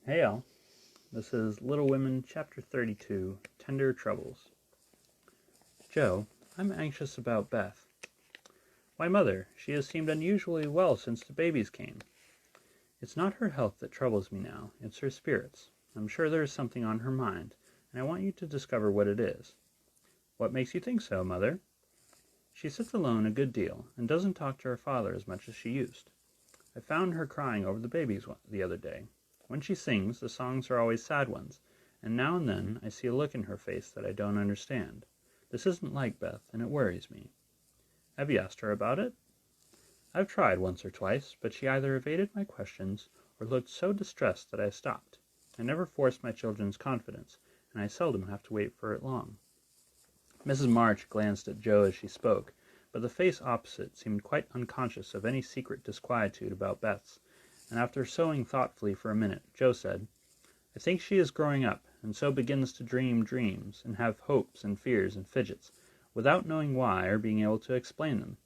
Hey all, this is Little Women, Chapter 32, Tender Troubles. Joe, I'm anxious about Beth. Why, Mother, she has seemed unusually well since the babies came. It's not her health that troubles me now, it's her spirits. I'm sure there is something on her mind, and I want you to discover what it is. What makes you think so, Mother? She sits alone a good deal, and doesn't talk to her father as much as she used. I found her crying over the babies the other day. When she sings, the songs are always sad ones, and now and then I see a look in her face that I don't understand. This isn't like Beth, and it worries me. Have you asked her about it? I've tried once or twice, but she either evaded my questions or looked so distressed that I stopped. I never force my children's confidence, and I seldom have to wait for it long. Mrs. March glanced at Joe as she spoke, but the face opposite seemed quite unconscious of any secret disquietude about Beth's, and after sewing thoughtfully for a minute, Joe said, I think she is growing up, and so begins to dream dreams, and have hopes and fears and fidgets, without knowing why or being able to explain them.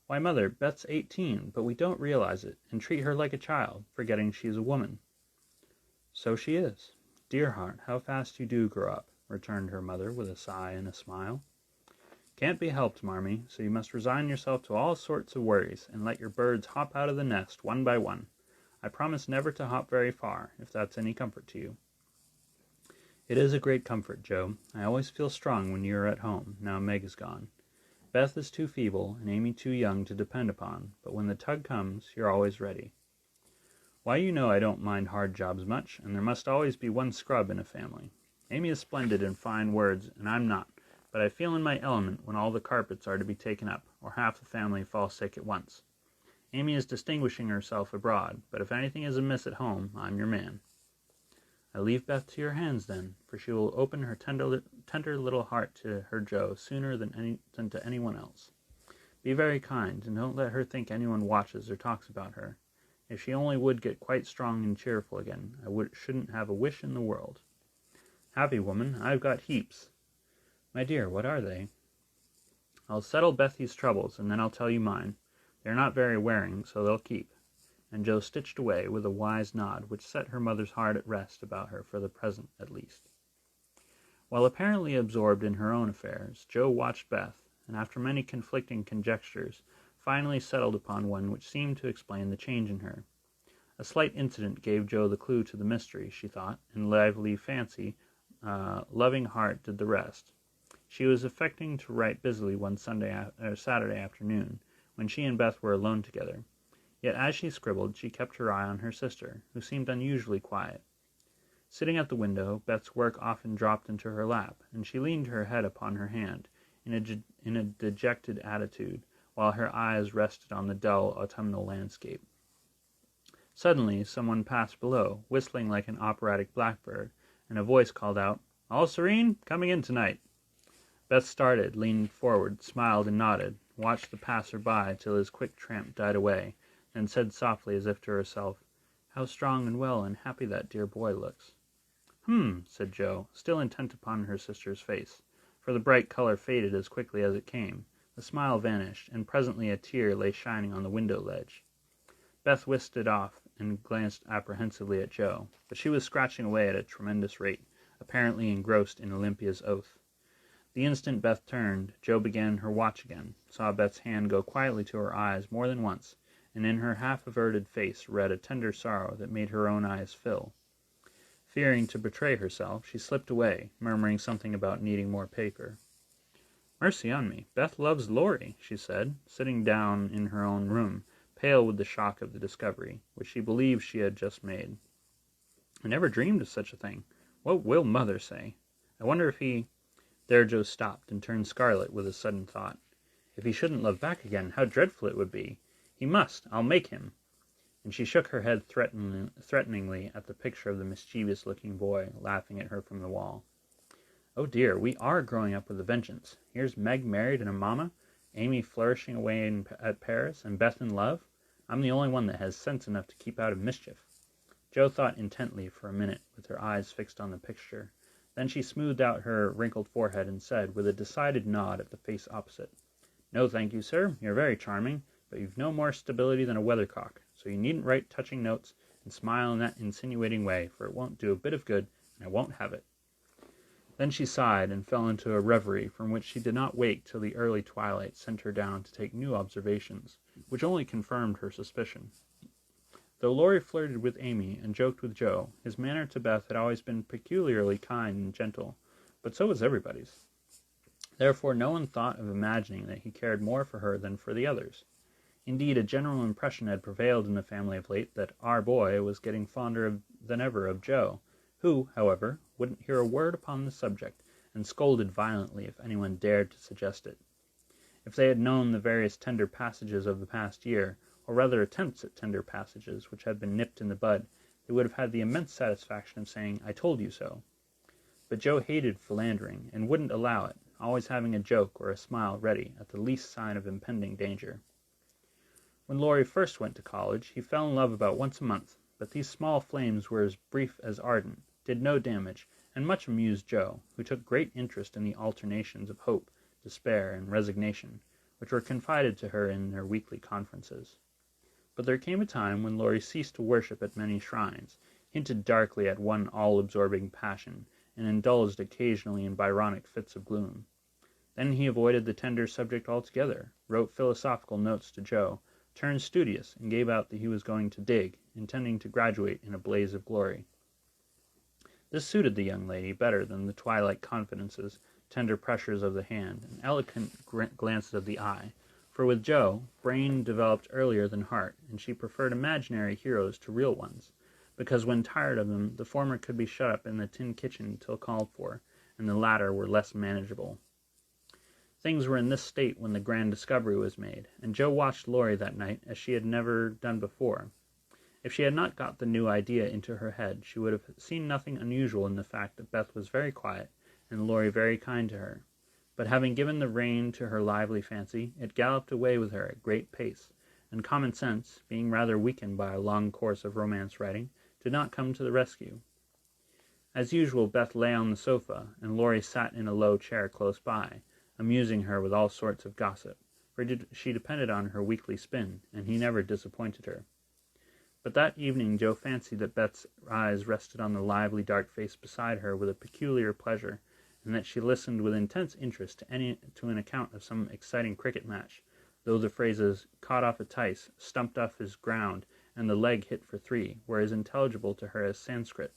Why, Mother, Beth's 18, but we don't realize it, and treat her like a child, forgetting she is a woman. So she is. Dear heart, how fast you do grow up, returned her mother with a sigh and a smile. Can't be helped, Marmee, so you must resign yourself to all sorts of worries, and let your birds hop out of the nest one by one. I promise never to hop very far, if that's any comfort to you. It is a great comfort, Joe. I always feel strong when you are at home, now Meg is gone. Beth is too feeble, and Amy too young to depend upon, but when the tug comes, you're always ready. Why, you know I don't mind hard jobs much, and there must always be one scrub in a family. Amy is splendid in fine words, and I'm not, but I feel in my element when all the carpets are to be taken up, or half the family fall sick at once. Amy is distinguishing herself abroad, but if anything is amiss at home, I'm your man. I leave Beth to your hands, then, for she will open her tender little heart to her Joe sooner than to anyone else. Be very kind, and don't let her think anyone watches or talks about her. If she only would get quite strong and cheerful again, shouldn't have a wish in the world. Happy woman, I've got heaps. My dear, what are they? I'll settle Bethy's troubles, and then I'll tell you mine. They're not very wearing, so they'll keep. And Joe stitched away with a wise nod which set her mother's heart at rest about her for the present at least. While apparently absorbed in her own affairs, Joe watched Beth, and after many conflicting conjectures, finally settled upon one which seemed to explain the change in her. A slight incident gave Joe the clue to the mystery, she thought, and lively fancy, loving heart did the rest. She was affecting to write busily one Saturday afternoon, when she and Beth were alone together. Yet as she scribbled, she kept her eye on her sister, who seemed unusually quiet. Sitting at the window, Beth's work often dropped into her lap, and she leaned her head upon her hand, in a dejected attitude, while her eyes rested on the dull autumnal landscape. Suddenly someone passed below, whistling like an operatic blackbird, and a voice called out, All serene? Coming in tonight. Beth started, leaned forward, smiled and nodded, watched the passer-by till his quick tramp died away, then said softly as if to herself, How strong and well and happy that dear boy looks. Said Joe, still intent upon her sister's face, for the bright color faded as quickly as it came, the smile vanished, and presently a tear lay shining on the window ledge. Beth whisked it off and glanced apprehensively at Joe, but she was scratching away at a tremendous rate, apparently engrossed in Olympia's oath. The instant Beth turned, Joe began her watch again, saw Beth's hand go quietly to her eyes more than once, and in her half-averted face read a tender sorrow that made her own eyes fill. Fearing to betray herself, she slipped away, murmuring something about needing more paper. Mercy on me, Beth loves Laurie, she said, sitting down in her own room, pale with the shock of the discovery, which she believed she had just made. I never dreamed of such a thing. What will Mother say? I wonder if he... There Joe stopped and turned scarlet with a sudden thought. If he shouldn't love back again, how dreadful it would be. He must. I'll make him. And she shook her head threateningly at the picture of the mischievous-looking boy laughing at her from the wall. Oh dear, we are growing up with a vengeance. Here's Meg married and a mamma, Amy flourishing away at Paris, and Beth in love. I'm the only one that has sense enough to keep out of mischief. Joe thought intently for a minute, with her eyes fixed on the picture. Then she smoothed out her wrinkled forehead and said, with a decided nod at the face opposite, No, thank you, sir. You're very charming, but you've no more stability than a weathercock, so you needn't write touching notes, and smile in that insinuating way, for it won't do a bit of good, and I won't have it." Then she sighed and fell into a reverie from which she did not wake till the early twilight sent her down to take new observations, which only confirmed her suspicion. Though Laurie flirted with Amy and joked with Joe, his manner to Beth had always been peculiarly kind and gentle, but so was everybody's. Therefore no one thought of imagining that he cared more for her than for the others. Indeed, a general impression had prevailed in the family of late that "our boy" was getting fonder than ever of Joe, who, however, wouldn't hear a word upon the subject, and scolded violently if anyone dared to suggest it. If they had known the various tender passages of the past year, or rather attempts at tender passages which had been nipped in the bud, they would have had the immense satisfaction of saying, "I told you so." But Joe hated philandering, and wouldn't allow it, always having a joke or a smile ready at the least sign of impending danger. When Laurie first went to college, he fell in love about once a month, but these small flames were as brief as ardent, did no damage, and much amused Joe, who took great interest in the alternations of hope, despair, and resignation, which were confided to her in their weekly conferences. But there came a time when Laurie ceased to worship at many shrines, hinted darkly at one all-absorbing passion, and indulged occasionally in Byronic fits of gloom. Then he avoided the tender subject altogether, wrote philosophical notes to Joe, turned studious, and gave out that he was going to dig, intending to graduate in a blaze of glory. This suited the young lady better than the twilight confidences, tender pressures of the hand, and eloquent glances of the eye, for with Joe, brain developed earlier than heart, and she preferred imaginary heroes to real ones, because when tired of them, the former could be shut up in the tin kitchen till called for, and the latter were less manageable. Things were in this state when the grand discovery was made, and Joe watched Laurie that night as she had never done before. If she had not got the new idea into her head, she would have seen nothing unusual in the fact that Beth was very quiet, and Laurie very kind to her. But having given the rein to her lively fancy, it galloped away with her at great pace, and common sense, being rather weakened by a long course of romance writing, did not come to the rescue. As usual, Beth lay on the sofa, and Laurie sat in a low chair close by, amusing her with all sorts of gossip, for she depended on her weekly spin, and he never disappointed her. But that evening Joe fancied that Beth's eyes rested on the lively dark face beside her with a peculiar pleasure, and that she listened with intense interest to an account of some exciting cricket match, though the phrases "caught off a tice," "stumped off his ground," and "the leg hit for 3" were as intelligible to her as Sanskrit.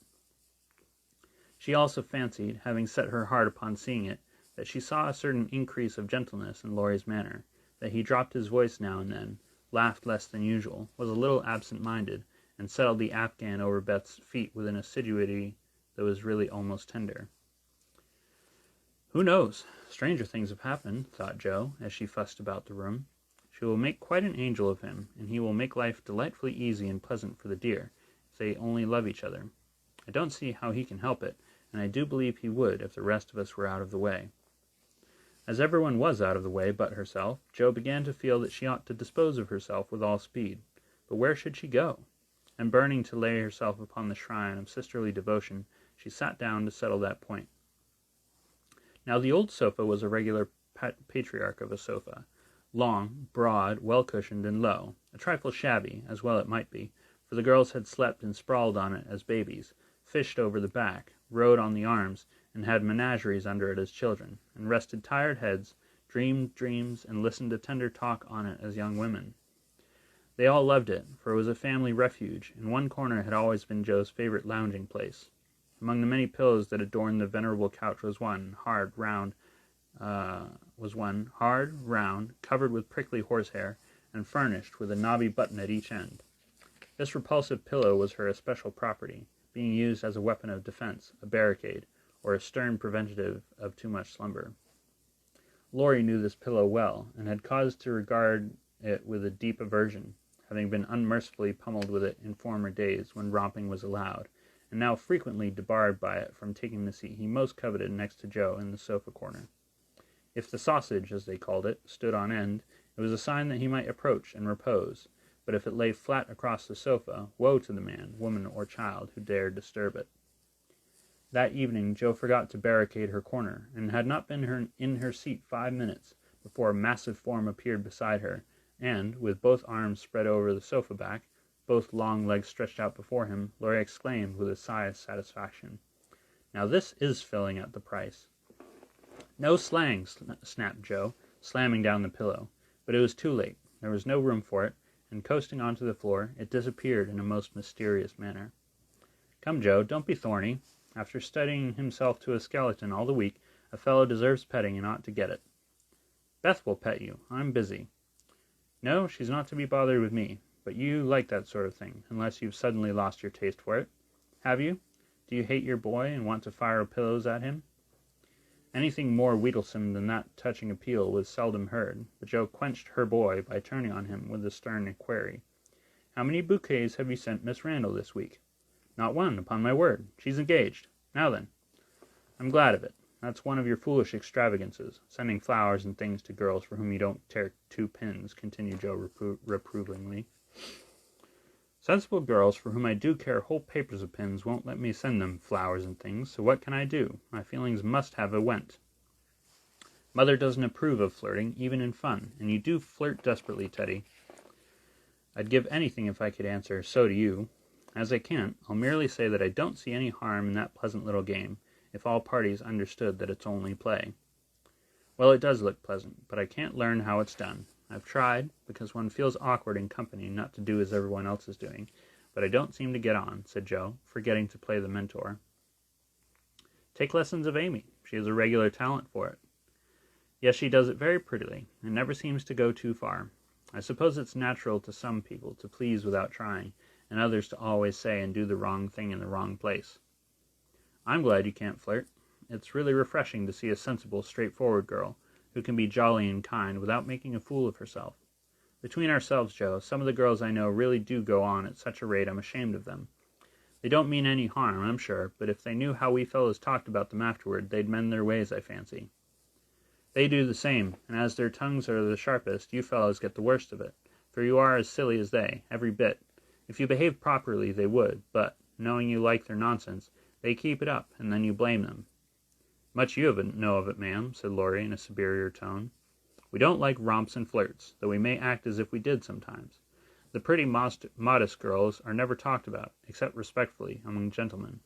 She also fancied, having set her heart upon seeing it, that she saw a certain increase of gentleness in Laurie's manner, that he dropped his voice now and then, laughed less than usual, was a little absent-minded, and settled the afghan over Beth's feet with an assiduity that was really almost tender. "Who knows? Stranger things have happened," thought Joe, as she fussed about the room. "She will make quite an angel of him, and he will make life delightfully easy and pleasant for the dear, if they only love each other. I don't see how he can help it, and I do believe he would if the rest of us were out of the way." As everyone was out of the way but herself, Joe began to feel that she ought to dispose of herself with all speed. But where should she go? And burning to lay herself upon the shrine of sisterly devotion, she sat down to settle that point. Now the old sofa was a regular patriarch of a sofa, long, broad, well-cushioned, and low, a trifle shabby, as well it might be, for the girls had slept and sprawled on it as babies, fished over the back, rode on the arms, and had menageries under it as children, and rested tired heads, dreamed dreams, and listened to tender talk on it as young women. They all loved it, for it was a family refuge, and one corner had always been Joe's favorite lounging place. Among the many pillows that adorned the venerable couch was one, hard, round, covered with prickly horsehair, and furnished with a knobby button at each end. This repulsive pillow was her especial property, being used as a weapon of defense, a barricade, or a stern preventative of too much slumber. Laurie knew this pillow well, and had cause to regard it with a deep aversion, having been unmercifully pummeled with it in former days when romping was allowed, and now frequently debarred by it from taking the seat he most coveted next to Joe in the sofa corner. If the sausage, as they called it, stood on end, it was a sign that he might approach and repose, but if it lay flat across the sofa, woe to the man, woman, or child who dared disturb it. That evening Joe forgot to barricade her corner, and had not been in her seat 5 minutes before a massive form appeared beside her, and, with both arms spread over the sofa back, both long legs stretched out before him, Laurie exclaimed with a sigh of satisfaction, "Now this is filling at the price." "No slang," snapped Joe, slamming down the pillow. But it was too late. There was no room for it, and coasting onto the floor, it disappeared in a most mysterious manner. "Come, Joe, don't be thorny. After studying himself to a skeleton all the week, a fellow deserves petting and ought to get it." "Beth will pet you. I'm busy." "No, she's not to be bothered with me. But you like that sort of thing, unless you've suddenly lost your taste for it. Have you? Do you hate your boy and want to fire pillows at him?" Anything more wheedlesome than that touching appeal was seldom heard, but Joe quenched her boy by turning on him with a stern query. "How many bouquets have you sent Miss Randall this week?" "Not one, upon my word. She's engaged. Now then." "I'm glad of it. That's one of your foolish extravagances, sending flowers and things to girls for whom you don't tear 2 pins," continued Joe reprovingly. "Sensible girls for whom I do care whole papers of pins won't let me send them flowers and things, so what can I do? My feelings must have a vent. Mother doesn't approve of flirting, even in fun, and you do flirt desperately, Teddy." "I'd give anything if I could answer, 'So do you.' As I can't, I'll merely say that I don't see any harm in that pleasant little game, if all parties understood that it's only play." "Well, it does look pleasant, but I can't learn how it's done. I've tried, because one feels awkward in company not to do as everyone else is doing, but I don't seem to get on," said Joe, forgetting to play the mentor. "Take lessons of Amy. She has a regular talent for it." "Yes, she does it very prettily, and never seems to go too far. I suppose it's natural to some people to please without trying, and others to always say and do the wrong thing in the wrong place." "I'm glad you can't flirt. It's really refreshing to see a sensible, straightforward girl, who can be jolly and kind without making a fool of herself. Between ourselves, Joe, some of the girls I know really do go on at such a rate I'm ashamed of them. They don't mean any harm, I'm sure, but if they knew how we fellows talked about them afterward, they'd mend their ways, I fancy." "They do the same, and as their tongues are the sharpest, you fellows get the worst of it, for you are as silly as they, every bit. If you behaved properly, they would, but, knowing you like their nonsense, they keep it up, and then you blame them." "Much you know of it, ma'am," said Laurie in a superior tone. "We don't like romps and flirts, though we may act as if we did sometimes. The pretty modest girls are never talked about, except respectfully, among gentlemen.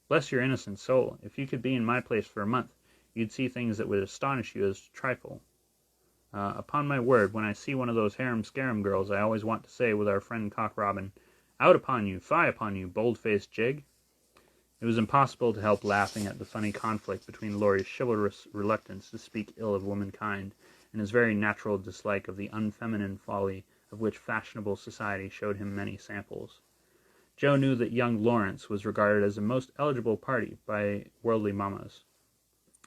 Bless your innocent soul, if you could be in my place for a month, you'd see things that would astonish you as a trifle. Upon my word, when I see one of those harum-scarum girls, I always want to say with our friend Cock Robin, 'Out upon you, fie upon you, bold-faced jig!'" It was impossible to help laughing at the funny conflict between Laurie's chivalrous reluctance to speak ill of womankind and his very natural dislike of the unfeminine folly of which fashionable society showed him many samples. Joe knew that young Lawrence was regarded as a most eligible party by worldly mammas,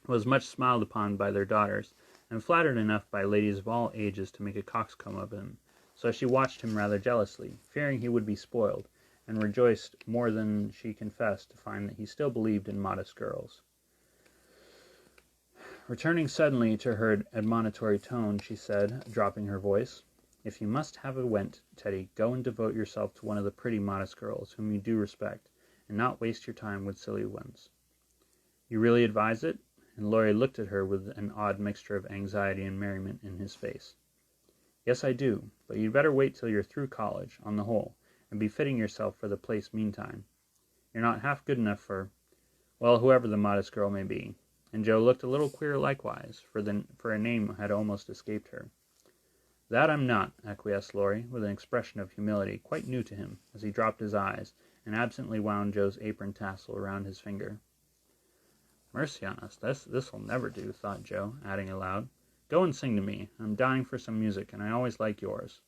was much smiled upon by their daughters, and flattered enough by ladies of all ages to make a coxcomb of him, so she watched him rather jealously, fearing he would be spoiled, and rejoiced more than she confessed to find that he still believed in modest girls. Returning suddenly to her admonitory tone, she said, dropping her voice, "If you must have a went, Teddy, go and devote yourself to one of the pretty modest girls, whom you do respect, and not waste your time with silly ones." "You really advise it?" And Laurie looked at her with an odd mixture of anxiety and merriment in his face. "Yes, I do, but you'd better wait till you're through college, on the whole, and be fitting yourself for the place meantime. You're not half good enough for, well, whoever the modest girl may be." And Joe looked a little queer likewise, for a name had almost escaped her. "That I'm not," acquiesced Laurie, with an expression of humility quite new to him, as he dropped his eyes, and absently wound Joe's apron tassel around his finger. "Mercy on us, this'll never do," thought Joe, adding aloud, "Go and sing to me. I'm dying for some music, and I always like yours."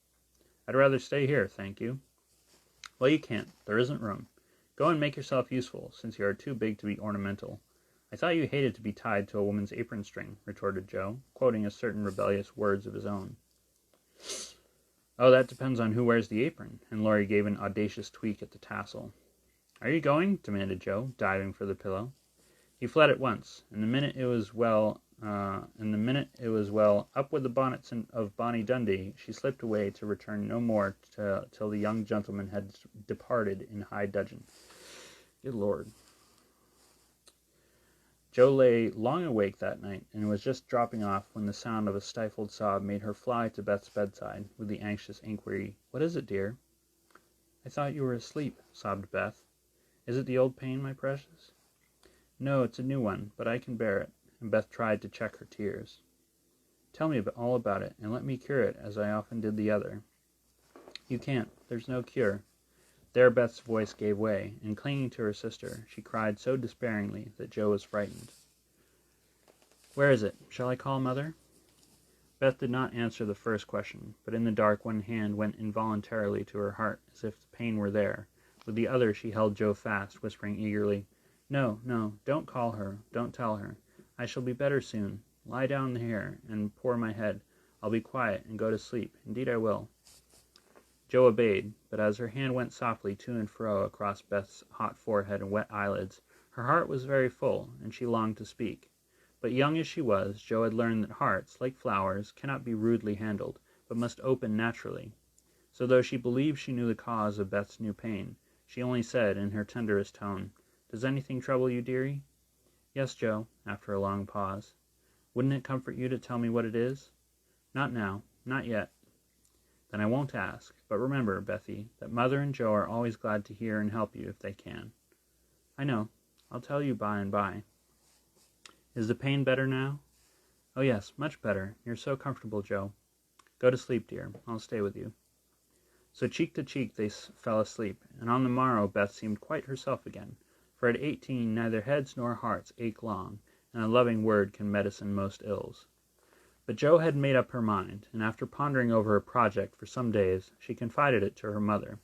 "I'd rather stay here, thank you." "Well, you can't. There isn't room. Go and make yourself useful, since you are too big to be ornamental." "I thought you hated to be tied to a woman's apron string," retorted Joe, quoting a certain rebellious words of his own. "Oh, that depends on who wears the apron," and Laurie gave an audacious tweak at the tassel. "Are you going?" demanded Joe, diving for the pillow. He fled at once, and the minute it was well, up with the bonnets of Bonnie Dundee, she slipped away to return no more till the young gentleman had departed in high dudgeon. Good Lord. Joe lay long awake that night, and was just dropping off when the sound of a stifled sob made her fly to Beth's bedside, with the anxious inquiry, "What is it, dear?" I thought you were asleep, sobbed Beth. Is it the old pain, my precious? No, it's a new one, but I can bear it, and Beth tried to check her tears. Tell me all about it, and let me cure it, as I often did the other. You can't. There's no cure. There Beth's voice gave way, and clinging to her sister, she cried so despairingly that Joe was frightened. Where is it? Shall I call Mother? Beth did not answer the first question, but in the dark one hand went involuntarily to her heart, as if the pain were there. With the other she held Joe fast, whispering eagerly, No, don't call her, don't tell her. I shall be better soon. Lie down here and pour my head. I'll be quiet and go to sleep. Indeed I will. Joe obeyed, but as her hand went softly to and fro across Beth's hot forehead and wet eyelids, her heart was very full, and she longed to speak. But young as she was, Joe had learned that hearts, like flowers, cannot be rudely handled, but must open naturally. So though she believed she knew the cause of Beth's new pain, she only said, in her tenderest tone, Does anything trouble you, dearie? Yes, Joe, after a long pause. Wouldn't it comfort you to tell me what it is? Not now, not yet. Then I won't ask, but remember, Bethy, that Mother and Joe are always glad to hear and help you if they can. I know. I'll tell you by and by. Is the pain better now? Oh yes, much better. You're so comfortable, Joe. Go to sleep, dear. I'll stay with you. So cheek to cheek they fell asleep, and on the morrow Beth seemed quite herself again, for at 18 neither heads nor hearts ache long, and a loving word can medicine most ills. But Joe had made up her mind, and after pondering over her project for some days, she confided it to her mother.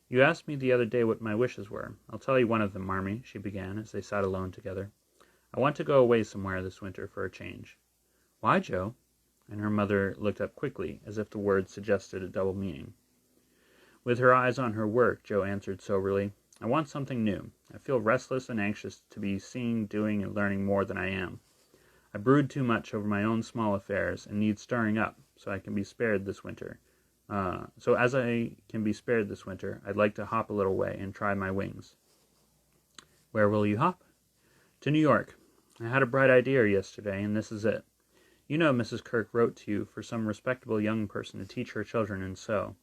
You asked me the other day what my wishes were. I'll tell you one of them, Marmee, she began, as they sat alone together. I want to go away somewhere this winter for a change. Why, Joe? And her mother looked up quickly, as if the words suggested a double meaning. With her eyes on her work, Joe answered soberly, I want something new. I feel restless and anxious to be seeing, doing, and learning more than I am. I brood too much over my own small affairs and need stirring up, so I can be spared this winter. As I can be spared this winter, I'd like to hop a little way and try my wings. Where will you hop? To New York. I had a bright idea yesterday, and this is it. You know Mrs. Kirk wrote to you for some respectable young person to teach her children and sew.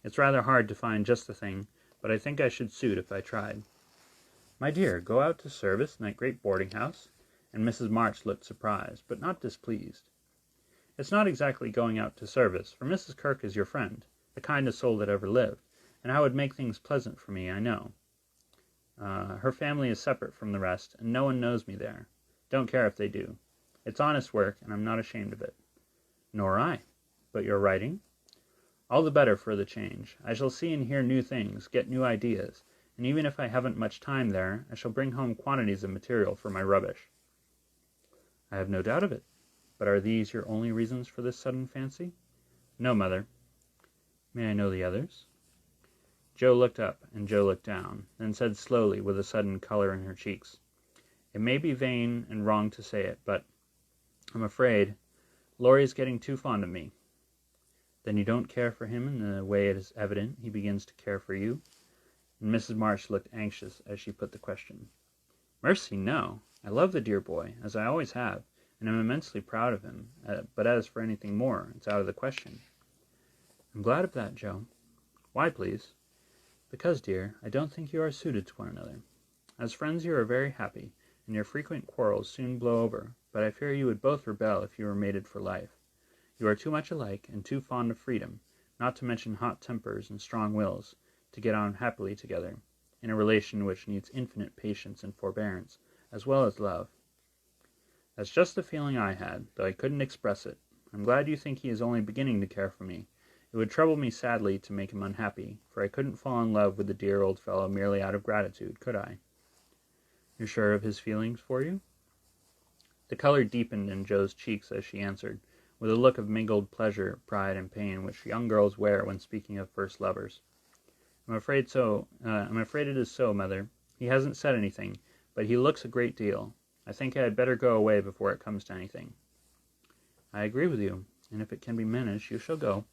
It's rather hard to find just the thing, but I think I should suit if I tried. My dear, go out to service in that great boarding-house? And Mrs. March looked surprised, but not displeased. It's not exactly going out to service, for Mrs. Kirk is your friend, the kindest soul that ever lived, and how it would make things pleasant for me, I know. Her family is separate from the rest, and no one knows me there. Don't care if they do. It's honest work, and I'm not ashamed of it. Nor I. But you're writing? All the better for the change. I shall see and hear new things, get new ideas, and even if I haven't much time there, I shall bring home quantities of material for my rubbish. I have no doubt of it. But are these your only reasons for this sudden fancy? No, Mother. May I know the others? Joe looked up, and Joe looked down, then said slowly, with a sudden color in her cheeks, It may be vain and wrong to say it, but I'm afraid Laurie is getting too fond of me. Then you don't care for him in the way it is evident he begins to care for you? And Mrs. March looked anxious as she put the question. Mercy, no. I love the dear boy, as I always have, and am immensely proud of him, but as for anything more, it's out of the question. I'm glad of that, Joe. Why, please? Because, dear, I don't think you are suited to one another. As friends you are very happy, and your frequent quarrels soon blow over, but I fear you would both rebel if you were mated for life. You are too much alike, and too fond of freedom, not to mention hot tempers and strong wills, to get on happily together, in a relation which needs infinite patience and forbearance, as well as love. That's just the feeling I had, though I couldn't express it. I'm glad you think he is only beginning to care for me. It would trouble me sadly to make him unhappy, for I couldn't fall in love with the dear old fellow merely out of gratitude, could I? You're sure of his feelings for you? The color deepened in Joe's cheeks as she answered, with a look of mingled pleasure, pride, and pain which young girls wear when speaking of first lovers. I'm afraid it is so, Mother. He hasn't said anything, but he looks a great deal. I think I had better go away before it comes to anything. I agree with you, and if it can be managed, you shall go.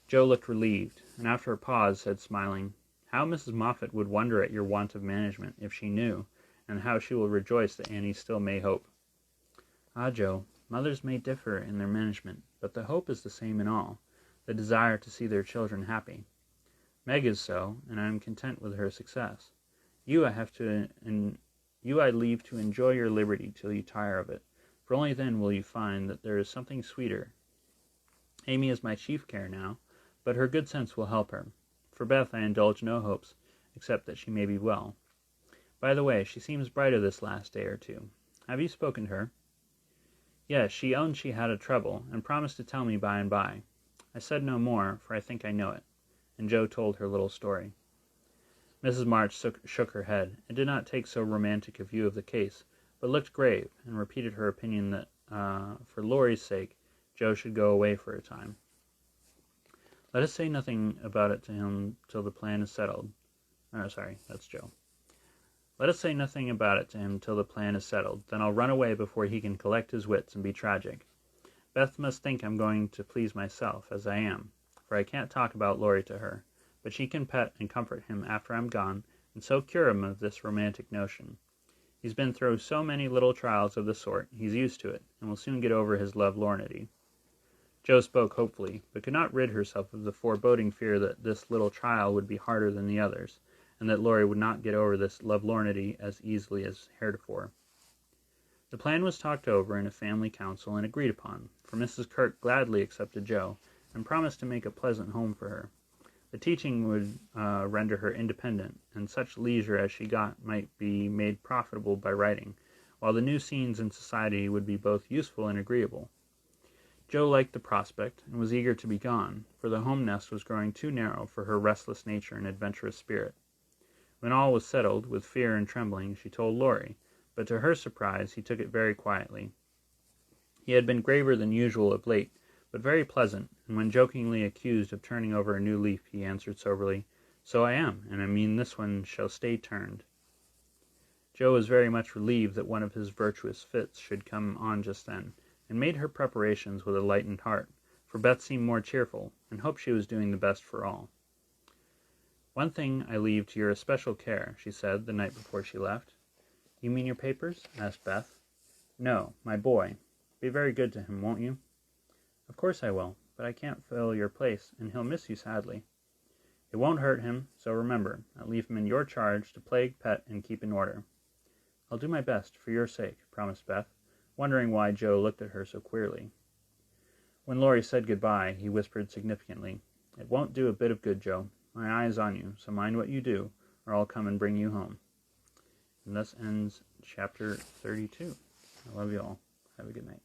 Joe looked relieved, and after a pause said, smiling, How Mrs. Moffat would wonder at your want of management, if she knew, and how she will rejoice that Annie still may hope. Ah, Joe, mothers may differ in their management, but the hope is the same in all, the desire to see their children happy. Meg is so, and I am content with her success. You I leave to enjoy your liberty till you tire of it, for only then will you find that there is something sweeter. Amy is my chief care now, but her good sense will help her. For Beth I indulge no hopes, except that she may be well. By the way, she seems brighter this last day or two. Have you spoken to her? Yes, she owned she had a trouble, and promised to tell me by and by. I said no more, for I think I know it, and Jo told her little story. Mrs. March shook her head, and did not take so romantic a view of the case, but looked grave, and repeated her opinion that, for Laurie's sake, Jo should go away for a time. Let us say nothing about it to him till the plan is settled. That's Jo. Let us say nothing about it to him till the plan is settled. Then I'll run away before he can collect his wits and be tragic. Beth must think I'm going to please myself, as I am, for I can't talk about Laurie to her, but she can pet and comfort him after I'm gone, and so cure him of this romantic notion. He's been through so many little trials of the sort, he's used to it, and will soon get over his lovelornity. Jo spoke hopefully, but could not rid herself of the foreboding fear that this little trial would be harder than the others, and that Laurie would not get over this lovelornity as easily as heretofore. The plan was talked over in a family council and agreed upon, for Mrs. Kirk gladly accepted Jo, and promised to make a pleasant home for her. The teaching would render her independent, and such leisure as she got might be made profitable by writing, while the new scenes in society would be both useful and agreeable. Jo liked the prospect, and was eager to be gone, for the home nest was growing too narrow for her restless nature and adventurous spirit. When all was settled, with fear and trembling, she told Laurie, but to her surprise he took it very quietly. He had been graver than usual of late, but very pleasant, and when jokingly accused of turning over a new leaf, he answered soberly, "So I am, and I mean this one shall stay turned." Jo was very much relieved that one of his virtuous fits should come on just then, and made her preparations with a lightened heart, for Beth seemed more cheerful, and hoped she was doing the best for all. "One thing I leave to your especial care," she said, the night before she left. "You mean your papers?" asked Beth. "No, my boy. Be very good to him, won't you?" "Of course I will, but I can't fill your place, and he'll miss you sadly." "It won't hurt him, so remember, I leave him in your charge to plague, pet, and keep in order." "I'll do my best, for your sake," promised Beth, wondering why Jo looked at her so queerly. When Laurie said good-bye, he whispered significantly, "It won't do a bit of good, Jo. My eye is on you, so mind what you do, or I'll come and bring you home." And thus ends chapter 32. I love you all. Have a good night.